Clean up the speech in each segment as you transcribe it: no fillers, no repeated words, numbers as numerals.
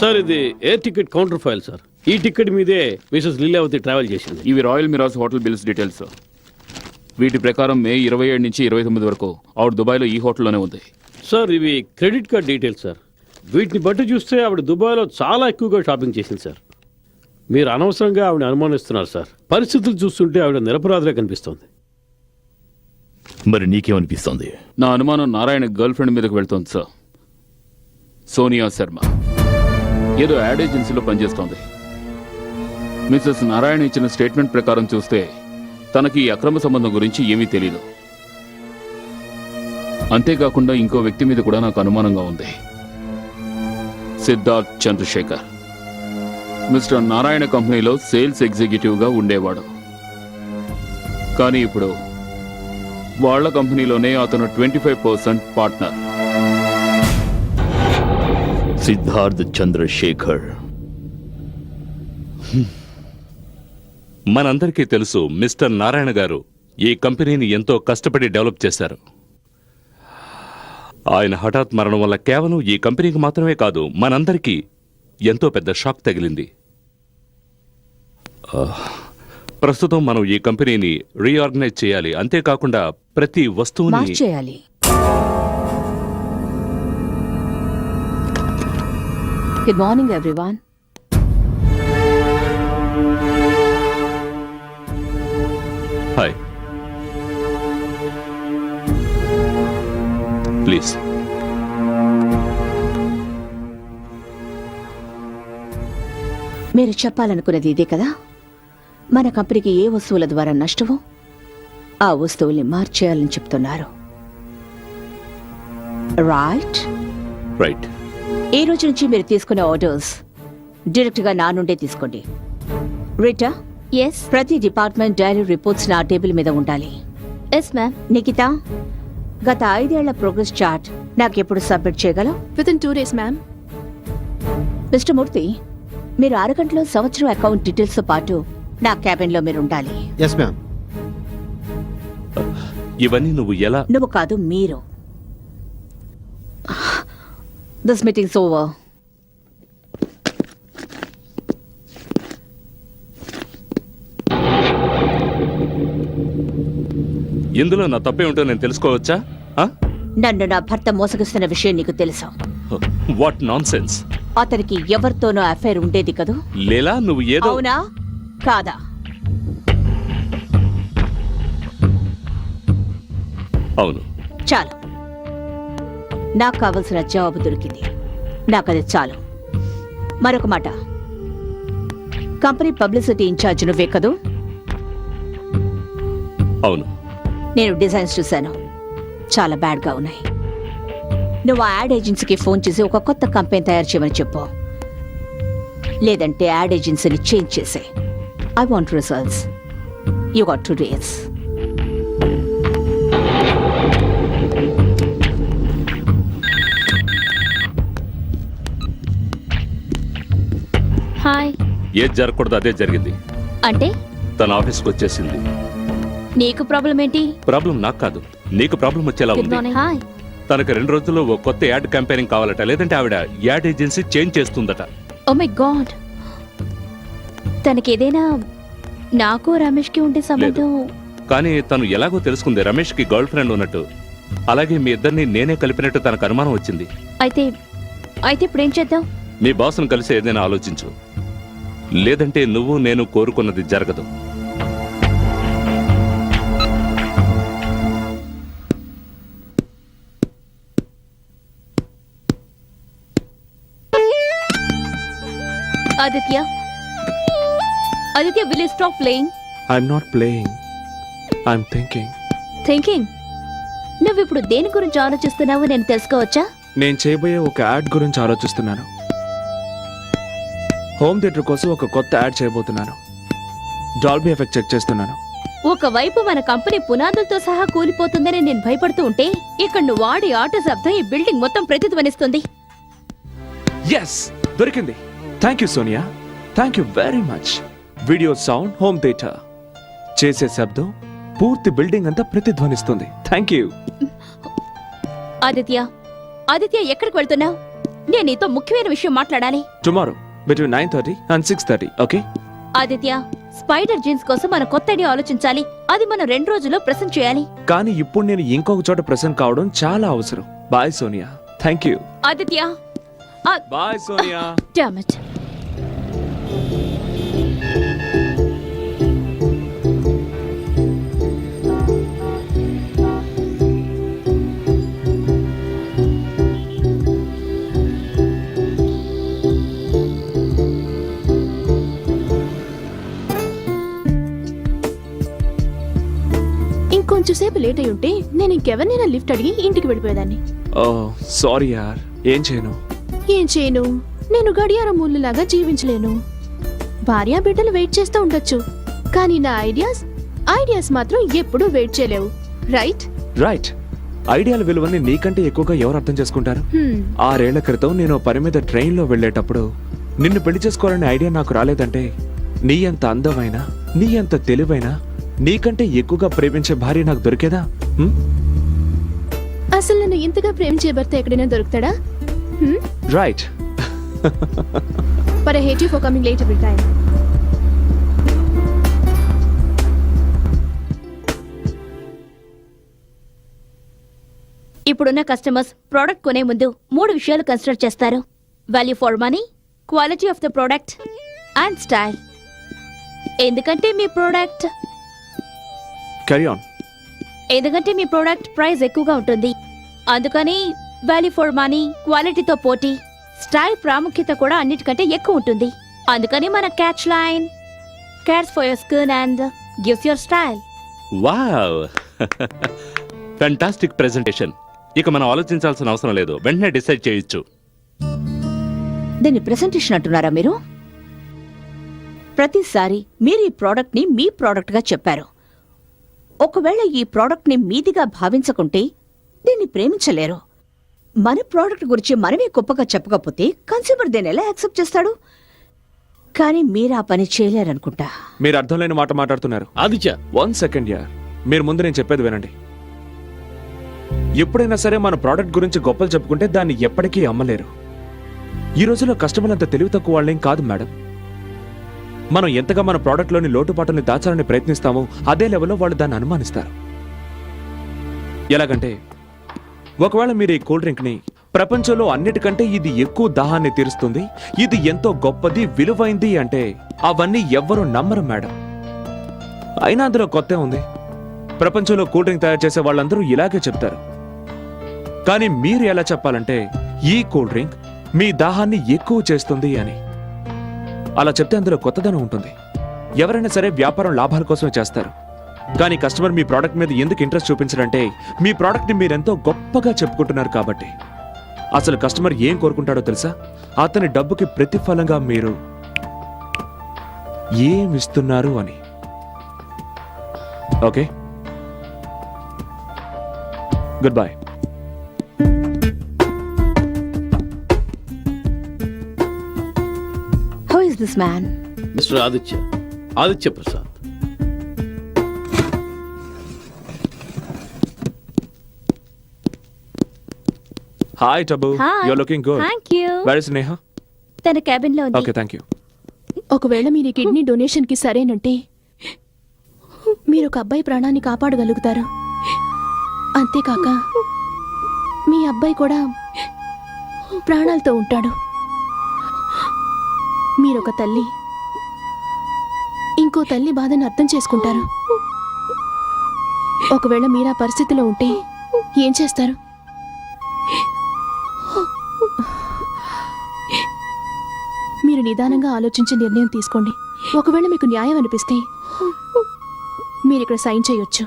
Sir ఇది air ticket counter file sir. ఈ ticket మీదే మిసెస్ లీలావతి ట్రావెల్ చేసింది. ఇవి royal mirage hotel bills details. వీటి ప్రకారం మే 27 నుంచి 29 వరకు ఆవిడ దుబాయ్లో ఈ హోటల్లోనే ఉంది. సార్ ఇవి క్రెడిట్ కార్డ్ డీటెయిల్స్ సార్. వీటిని బట్టి చూస్తే ఆవిడ దుబాయ్లో చాలా ఎక్కువగా షాపింగ్ చేసింది సార్. మీరు అనవసరంగా ఆవిడ అనుమానిస్తున్నారు సార్. పరిస్థితులు చూస్తుంటే ఆవిడ నిరపరాధిగా కనిపిస్తోంది. మరి నీకేమనిపిస్తోంది? నా అనుమానం నారాయణ గర్ల్ ఫ్రెండ్ మీదకి వెళ్తోంది సార్. సోనియా శర్మ ఏదో యాడ్ ఏజెన్సీలో పనిచేస్తోంది. మిసెస్ నారాయణ ఇచ్చిన స్టేట్మెంట్ ప్రకారం చూస్తే తనకి ఈ అక్రమ సంబంధం గురించి ఏమీ తెలీదు. అంతేకాకుండా ఇంకో వ్యక్తి మీద కూడా నాకు అనుమానంగా ఉంది. సిద్ధార్థ్ చంద్రశేఖర్ మిస్టర్ నారాయణ కంపెనీలో సేల్స్ ఎగ్జిక్యూటివ్గా ఉండేవాడు. కానీ ఇప్పుడు వాళ్ళ కంపెనీలోనే అతను 25% పార్ట్నర్. సిద్ధార్థ్ చంద్రశేఖర్. మనందరికీ తెలుసు మిస్టర్ నారాయణ గారు ఈ కంపెనీని ఎంతో కష్టపడి డెవలప్ చేశారు. ఆయన హఠాత్ మరణం వల్ల కేవలం ఈ కంపెనీకి మాత్రమే కాదు, మనందరికీ ఎంతో పెద్ద షాక్ తగిలింది. ప్రస్తుతం మనం ఈ కంపెనీని రీఆర్గనైజ్ చేయాలి. అంతేకాకుండా ప్రతి వస్తువుని మార్చేయాలి. Good morning everyone. Hi, please. మీరు చెప్పాలనుకున్నది ఇదే కదా? మన కంపెనీకి ఏ వస్తువుల ద్వారా నష్టమో ఆ వస్తువుల్ని మార్చేయాలని చెప్తున్నారు. రైట్? రైట్. ఈ రోజు నుంచి మీరు తీసుకునే ఆర్డర్స్ డైరెక్ట్గా నా నుండే తీసుకోండి. రీటా, ఎస్ ప్రతి డిపార్ట్మెంట్ డైరీ రిపోర్ట్స్ నా టేబుల్ మీద ఉండాలి. Yes ma'am. నిఖిత, గత 5 ఏళ్ల ప్రోగ్రెస్ చార్ట్ నాకు ఎప్పుడు సబ్మిట్ చేయగలవు? Within 2 days ma'am. Mister Murthy, మీరు 6 గంటలో సంవత్సరం అకౌంట్ డీటెయిల్స్ తో పాటు నా క్యాబిన్ లో మీరు ఉండాలి. Yes ma'am. ఇవన్నీ నువ్వు ఎలా? నువ్వు కాదు, మీరు. This meetings over. ఇందులో నా తప్పే ఉంటో నేను తెలుసుకోవచ్చా? నన్ను నా భర్త మోసగిస్తున్న విషయం నీకు తెలుసా? What non sense. అతనికి ఎవరితోనో అఫైర్ ఉండేది కదూ? లేలా, నువ్వు ఏదో. అవునా కాదా? అవును. చాలు, నాకు కావలసిన జవాబు దొరికింది. నాకది చాలు. మరొక మాట, కంపెనీ పబ్లిసిటీ ఇన్ఛార్జ్ నువ్వే కదూ? అవును. నేను డిజైన్స్ చూశాను, చాలా బ్యాడ్గా ఉన్నాయి. నువ్వు ఆ యాడ్ ఏజెన్సీకి ఫోన్ చేసి ఒక కొత్త కంపెనీ తయారు చేయమని చెప్పు. లేదంటే యాడ్ ఏజెన్సీని చేంజ్ చేసే. I want results. You got 2 days. Hi. ఏది జరగకూడదు అదే జరిగింది. అంటే తన ఆఫీస్కి వచ్చేసింది. నీకు ప్రాబ్లం ఏంటి? ప్రాబ్లం నాకు కాదు, నీకు ప్రాబ్లం వచ్చేలా గుడ్ ఉంది. మార్నింగ్. హాయ్. తనకు 2 రోజుల్లో ఓ కొత్త యాడ్ క్యాంపెయినింగ్ కావాలట, లేదంటే ఆవిడ యాడ్ ఏజెన్సీ చేంజ్ చేస్తుందట. Oh my God. తనకి ఏదైనా నాకు రమేష్కి ఉండే సంబంధం? కానీ తను ఎలాగో తెలుసుకుంది రమేష్కి గర్ల్ ఫ్రెండ్ ఉన్నట్టు. అలాగే మీ ఇద్దరిని నేనే కలిపినట్టు తనకు అనుమానం వచ్చింది. అయితే ఇప్పుడు ఏం చేద్దాం? మీ బాస్ను కలిసి ఏదైనా ఆలోచించు, లేదంటే నువ్వు నేను కోరుకున్నది జరగదు. Aditya, will you stop playing? I'm not playing. I'm thinking. Thinking? నువ్వు ఇప్పుడు దేని గురించి ఆలోచిస్తున్నావో నేను తెలుసుకోవచ్చా? నేను చేయబోయే ఒక యాడ్ గురించి ఆలోచిస్తున్నాను. హోమ్ థియేటర్ కోసం ఒక కొత్త యాడ్ చేయబోతున్నాను. డాల్బీ ఎఫెక్ట్ చెక్ చేస్తున్నాను. ఒకవైపు మన కంపెనీ పునాదులతో సహా కూలిపోతుందని నేను భయపడుతూ ఉంటే, ఇక్కడ నువ్వు వాడి ఆట శబ్దం ఈ బిల్డింగ్ మొత్తం ప్రతిధ్వనిస్తుంది. ఎస్, దొరికింది. Thank you Sonia, thank you very much. Video sound home theatre చేసే శబ్దం పూర్తి బిల్డింగ్ అంతా ప్రతిధ్వనిస్తుంది. Thank you. ఆదిత్య, ఎక్కడికి వెళ్తున్నావు? నేను నీతో ముఖ్యమైన విషయం మాట్లాడాలి. Tomorrow between 9:30 and 6:30. Okay? Aditya, spider jeans కోసం మనం కొత్త ఐడియా ఆలోచించాలి. అది మనం 2 రోజుల్లో ప్రెసెంట్ చేయాలి. కానీ ఇప్పుడు నేను ఇంకొక చోట ప్రెసెంట్ కావడం చాలా అవసరం. Bye Sonia. Thank you. Aditya, bye Sonia. damn it. ఇంకొంచెం సేపు లేట్ అయి ఉంటే నేను ఇంకెవరినైనా లిఫ్ట్ అడిగి ఇంటికి వెళ్ళిపోయేదాన్ని. ఓ సారీ యార్. ఏం చేయను? ఏం చేయను? నేను గడియారం ముళ్ళులాగా జీవించలేను. భార్య బిడ్డలు వెయిట్ చేస్తూ ఉండొచ్చు, కానీ నా ఐడియాస్ మాత్రం ఎప్పుడూ వెయిట్ చేయలేవు. రైట్? రైట్. ఐడియాల విలువని నీకంటే ఎక్కువగా ఎవరు అర్థం చేసుకుంటారు? 6 ఏళ్ల క్రితం నేను పని మీద ట్రైన్లో వెళ్ళేటప్పుడు నిన్ను పెళ్లి చేసుకోవాలనే ఐడియా నాకు రాలేదంటే, నీ అంత అందమైన, నీ అంత తెలివైన, నీకంటే ఎక్కువగా ప్రేమించే భార్య నాకు దొరికేదా? అసలు నన్ను ఇంతగా ప్రేమించే భర్త ఎక్కడైనా దొరుకుతాడా? Right. But I hate you for coming late every time. ఇప్పుడున్న కస్టమర్స్ ప్రోడక్ట్ కొనే ముందు 3 విషయాలు కన్సిడర్ చేస్తారు. Value for money, quality of the product and style. ఎందుకంటే మీ ప్రోడక్ట్ ప్రైస్ ఎక్కువగా ఉంటుంది. అందుకని వాల్యూ ఫర్ మనీ, క్వాలిటీతో పోటీ, స్టైల్ ప్రాముఖ్యత కూడా అన్నిటికంటే ఎక్కువ ఉంటుంది. అందుకని మన catch line cares for your skin and gives your style. Wow, fantastic presentation. ఇక మనం ఆలోచించాల్సిన అవసరం లేదు, వెంటనే డిసైడ్ చేయొచ్చు. దీన్ని ప్రెసెంటేషన్ అంటున్నారా మీరు? ప్రతిసారి మీరు ఈ ప్రోడక్ట్ ని మీ ప్రోడక్ట్ గా చెప్పారు. ఒకవేళ ఈ ప్రోడక్ట్ ని మీదిగా భావించకుంటే దీన్ని ప్రేమించలేరు. మన ప్రోడక్ట్ గురించి మనమే గొప్పగా చెప్పకపోతే కన్స్యూమర్ దీన్ని ఎలా యాక్సెప్ట్ చేస్తాడు? కానీ మీరు ఆ పని చేయలేరనుకుంటా. మీరు అర్థం లేని మాట మాట్లాడుతున్నారు. ఆదిత్య, 1 సెకండ్ యార్. మీరు ముందు నేను చెప్పేది వినండి. ఎప్పుడైనా సరే మన ప్రోడక్ట్ గురించి గొప్పలు చెప్పుకుంటే దాన్ని ఎప్పటికీ అమ్మలేరు. ఈ రోజుల్లో కస్టమర్లు అంత తెలివి తక్కువ వాళ్ళేం కాదు మేడం. మనం ఎంతగా మన ప్రోడక్ట్లోని లోటుపాటుని దాచాలని ప్రయత్నిస్తామో అదే లెవెల్లో వాళ్ళు దాన్ని అనుమానిస్తారు. ఎలాగంటే, ఒకవేళ మీరు ఈ కూల్ డ్రింక్ ని ప్రపంచంలో అన్నిటికంటే ఇది ఎక్కువ దాహాన్ని తీరుస్తుంది, ఇది ఎంతో గొప్పది, విలువైంది అంటే అవన్నీ ఎవ్వరూ నమ్మరు మేడం. అయినా అందులో కొత్త ఉంది. ప్రపంచంలో కూల్ డ్రింక్ తయారు చేసే వాళ్ళందరూ ఇలాగే చెప్తారు. కానీ మీరు ఎలా చెప్పాలంటే ఈ కూల్ డ్రింక్ మీ దాహాన్ని ఎక్కువ చేస్తుంది అని. అలా చెప్తే అందులో కొత్తదనం ఉంటుంది. ఎవరైనా సరే వ్యాపారం లాభాల కోసమే చేస్తారు. కానీ కస్టమర్ మీ ప్రోడక్ట్ మీద ఎందుకు ఇంట్రెస్ట్ చూపించరంటే మీ ప్రోడక్ట్ని మీరెంతో గొప్పగా చెప్పుకుంటున్నారు కాబట్టి. అసలు కస్టమర్ ఏం కోరుకుంటాడో తెలుసా? అతని డబ్బుకి ప్రతిఫలంగా మీరు ఏమిస్తున్నారు అని. Okay, good bye. How is this man? Mister Aditya Prasad. Hi Tabu, you are looking good. Thank you. Where is Neha? తన క్యాబిన్ లో ఉంది. Okay, thank you. ఒకవేళ మీరు ఈ కిడ్నీ డొనేషన్ కి సరేనంటే మీరు ఒక అబ్బాయి ప్రాణాన్ని కాపాడగలుగుతారు. అంతేకాక మీ అబ్బాయి కూడా ప్రాణాలతో ఉంటాడు. మీరొక తల్లి ఇంకో తల్లి బాధను అర్థం చేసుకుంటారు. ఒకవేళ మీరు ఆ పరిస్థితిలో ఉంటే ఏం చేస్తారు? మీరు నిదానంగా ఆలోచించి నిర్ణయం తీసుకోండి. ఒకవేళ మీకు న్యాయం అనిపిస్తే మీరు ఇక్కడ సైన్ చేయొచ్చు.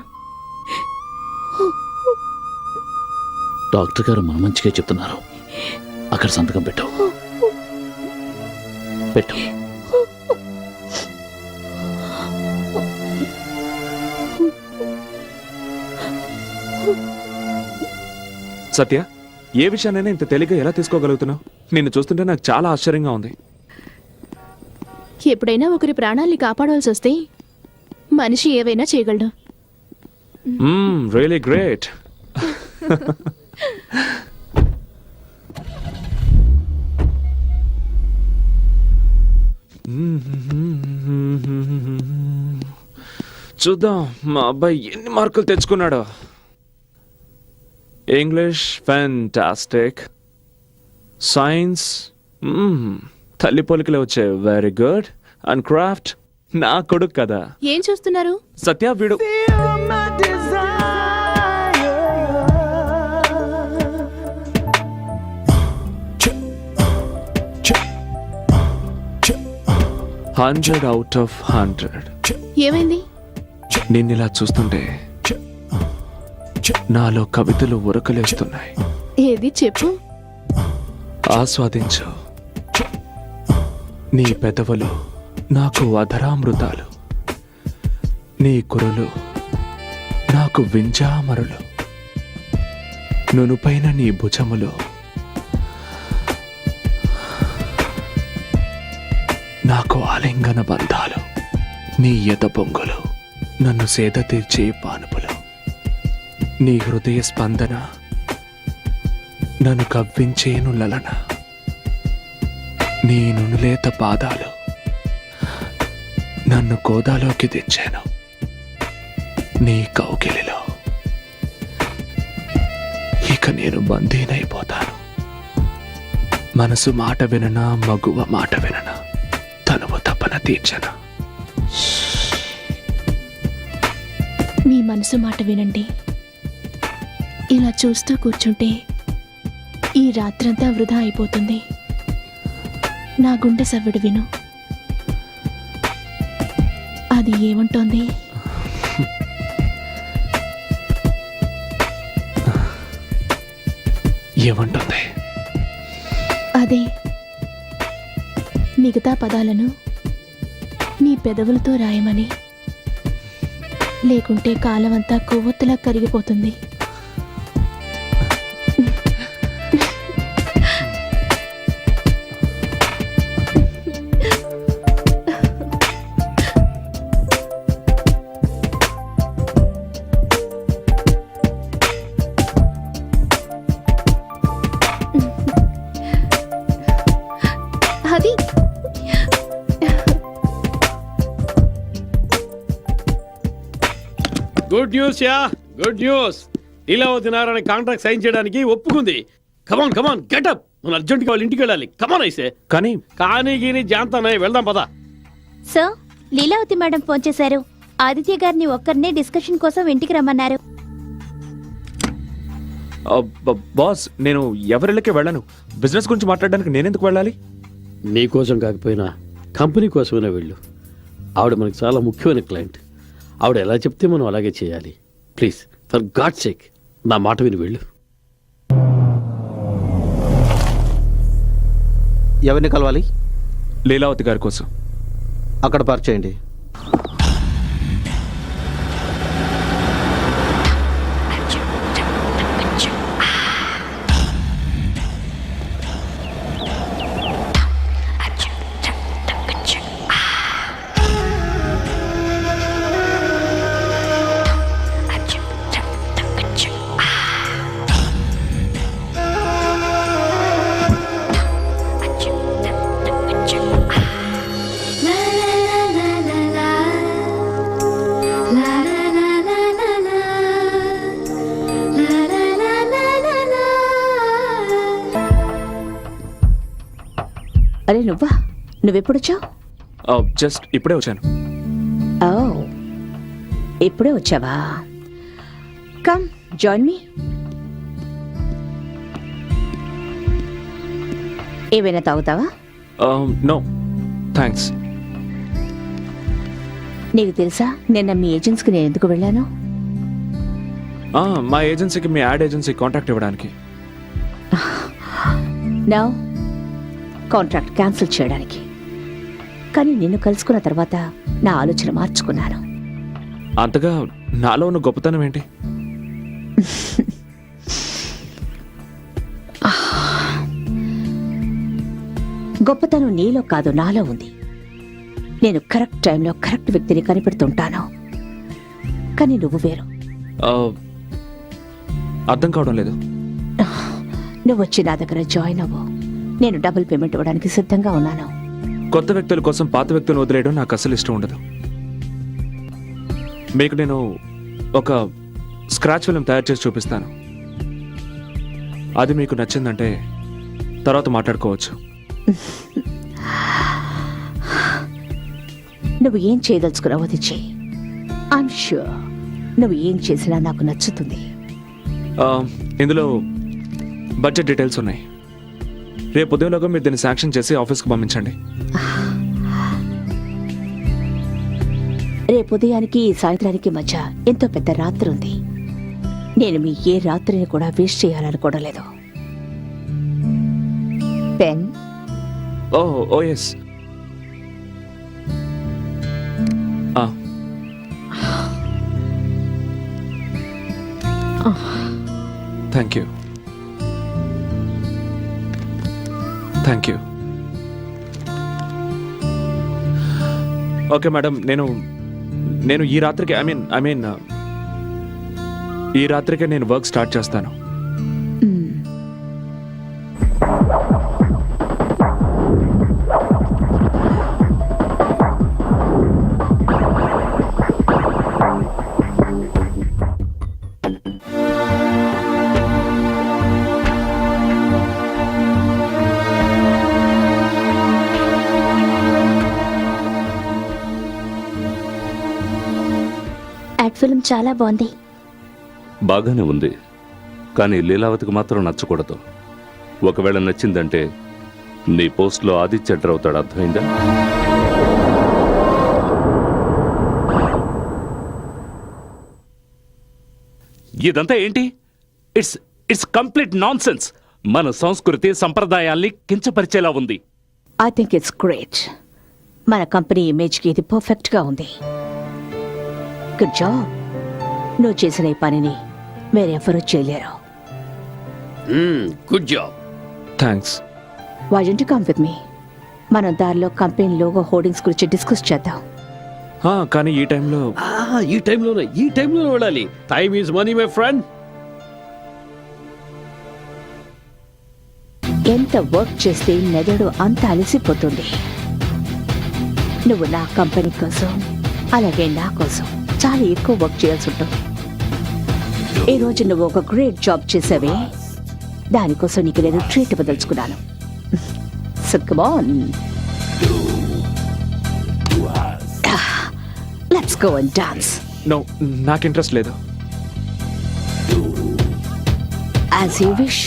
డాక్టర్ గారు మన మంచిగా చెప్తున్నారు. అక్కడ సంతకం పెట్టు. సత్య, ఏ విషయాన్నైనా ఇంత తేలిగ్గా ఎలా తీసుకోగలుగుతున్నావు? నిన్ను చూస్తుంటే నాకు చాలా ఆశ్చర్యంగా ఉంది. ఎప్పుడైనా ఒకరి ప్రాణాల్ని కాపాడాల్సి వస్తే మనిషి ఏవైనా చేయగలడు. Really great. చూద్దాం మా అబ్బాయి ఎన్ని మార్కులు తెచ్చుకున్నాడో. ఇంగ్లీష్ ఫ్యాంటాస్టిక్, సైన్స్ తల్లి పోలికలే వచ్చాయి, వెరీ గుడ్. అండ్ క్రాఫ్ట్ నా కొడుకు కదా. ఏం చూస్తున్నారు? సత్య వీడు హండ్రెడ్ అవుట్ ఆఫ్ 100. ఏమైంది? నిన్నిలా చూస్తుంటే నాలో కవితలు ఉరకలేస్తున్నాయి. ఏది చెప్పు. ఆస్వాదించు. నీ పెదవులు నాకు అధరామృతాలు, నీ కురులు నాకు వింజామరులు, నునుపైన నీ భుజములు నాకు ఆలింగన బంధాలు, నీ ఎద పొంగులు నన్ను సేద తీర్చే పానుపులు, నీ హృదయ స్పందన నన్ను కవ్వించేను లలన, నీ నునులేత పాదాలు నన్ను గోదాలోకి తెచ్చాను, నీ కౌగిలిలో ఇక నేను బందీనైపోతాను. మనసు మాట విననా, మగువ మాట విననా, తనువు తపన తీర్చనా. మీ మనసు మాట వినండి. ఇలా చూస్తూ కూర్చుంటే ఈ రాత్రంతా వృధా అయిపోతుంది. నా గుండె సవ్వడి విను. అది ఏమంటోంది? ఏమంటుంది? అదే మిగతా పదాలను నీ పెదవులతో రాయమని. లేకుంటే కాలమంతా కొవ్వొత్తులా కరిగిపోతుంది. అది good news ya, good news. Leelavathi Narayana contract sign చేయడానికి ఒప్పుకుంది. కమాన్ కమాన్ గెటప్, మనం అర్జెంట్గా వాళ్ళ ఇంటికి వెళ్ళాలి. కమాన్ అయితే కానీ గీని జాంతానయ్య వెళ్దాం పదా. సార్, లీలావతి మేడం ఫోన్ చేశారు. ఆదిత్య గారిని ఒక్కరినే డిస్కషన్ కోసం ఇంటికి రమ్మన్నారు. బాస్, నేను ఎవరిళ్ళకే వెళ్ళను. బిజినెస్ గురించి మాట్లాడడానికి నేనెందుకు వెళ్ళాలి? నీ కోసం కాకపోయినా కంపెనీ కోసమైనా వెళ్ళు. ఆవిడ మనకు చాలా ముఖ్యమైన క్లయింట్. ఆవిడ ఎలా చెప్తే మనం అలాగే చేయాలి. ప్లీజ్, ఫర్ గాడ్ సేక్ నా మాట విని వెళ్ళు. ఎవరిని కలవాలి? లీలావతి గారి కోసం. అక్కడ పార్క్ చేయండి. అరే నువ్వా? నువ్వెప్పుడొచ్చావు? జస్ట్ ఇప్పుడే వచ్చాను. ఓ, ఇప్పుడే వచ్చావా? Come join me. ఏమైనా తాగుతావా? No thanks. నీకు తెలుసా నిన్న మీ ఏజెన్సీకి నేను ఎందుకు వెళ్ళాను? మా ఏజెన్సీకి మీ యాడ్ ఏజెన్సీ కాంటాక్ట్ ఇవ్వడానికి. నో, కాంట్రాక్ట్ క్యాన్సిల్ చేయడానికి. కానీ నిన్ను కలుసుకున్న తర్వాత నా ఆలోచన మార్చుకున్నాను. అంతగా నాలో ఉన్న గొప్పతనం ఏంటి? గొప్పతనం నీలో కాదు, నాలో ఉంది. నేను కరెక్ట్ టైంలో కరెక్ట్ వ్యక్తిని కనిపెడుతుంటాను. కానీ నువ్వు వేరు. అర్థం కావడం లేదు. నువ్వు వచ్చి నా దగ్గర జాయిన్ అవ్వు. నేను డబుల్ పేమెంట్ ఇవ్వడానికి సిద్ధంగా ఉన్నాను. కొత్త వ్యక్తుల కోసం పాత వ్యక్తులను వదిలేయడం నాకు అసలు ఇష్టం ఉండదు. మీకు నేను ఒక స్క్రాచ్ ఫిల్మ్ తయారు చేసి చూపిస్తాను. అది మీకు నచ్చిందంటే తర్వాత మాట్లాడుకోవచ్చు. నువ్వు ఏం చేయదలుచుకున్నావు అది చెయ్యి. ఐఎమ్ ష్యూర్ నువ్వు ఏం చేసినా నాకు నచ్చుతుంది. ఇందులో బడ్జెట్ డీటెయిల్స్ ఉన్నాయి. రేపు ఉదయంలోగా మీరు దీన్ని శాంక్షన్ చేసి ఆఫీస్కి పంపించండి. రేపు ఉదయానికి ఈ సాయంత్రానికి మధ్య ఎంతో పెద్ద రాత్రి ఉంది. నేను మీ ఏ రాత్రిని కూడా వేస్ట్ చేయాలనుకోవడం లేదు. Pen oh yes. Thank you. Thank you. Okay madam, నేను ఈ రాత్రికి ఐ మీన్ ఈ రాత్రికే నేను వర్క్ స్టార్ట్ చేస్తాను. యాడ్ ఫిల్మ్ చాలా బాగుంది. బాగానే ఉంది, కానీ లీలావతికి మాత్రం నచ్చకూడదు. ఒకవేళ నచ్చిందంటే నీ పోస్ట్లో ఆదిత్య ఎంటర్ అవుతాడు. అర్థమైందా? ఇదంతా ఏంటి? It's complete nonsense. మన సంస్కృతి సంప్రదాయాల్ని కించపరిచేలా ఉంది. I think it's great. మన కంపెనీ ఇమేజ్కి ఇది పర్ఫెక్ట్గా ఉంది. Good job. నువ్వు చేసిన ఈ పనిని వేరెవరూ చేయలేరు. Good job. Thanks. Why don't you come with me? మనం దారిలో కంపెనీ లోగో హోర్డింగ్స్ గురించి డిస్కస్ చేద్దాం. కానీ ఈ టైంలో ఈ టైంలోనే వెళ్ళాలి. Time is money my friend. ఎంత వర్క్ చేస్తే మెదడు అంత అలసిపోతుంది. నువ్వు నా కంపెనీ కోసం అలాగే నా కోసం చాలా ఎక్కువ వర్క్ చేయాల్సి ఉంటుంది. ఈ రోజు నువ్వు ఒక గ్రేట్ జాబ్ చేసావే, దానికోసం నీకు నేను ట్రీట్ ఇవ్వదలుచుకున్నాను. So come on. Let's go and dance. No, నాకు ఇంట్రెస్ట్ లేదు. As you wish.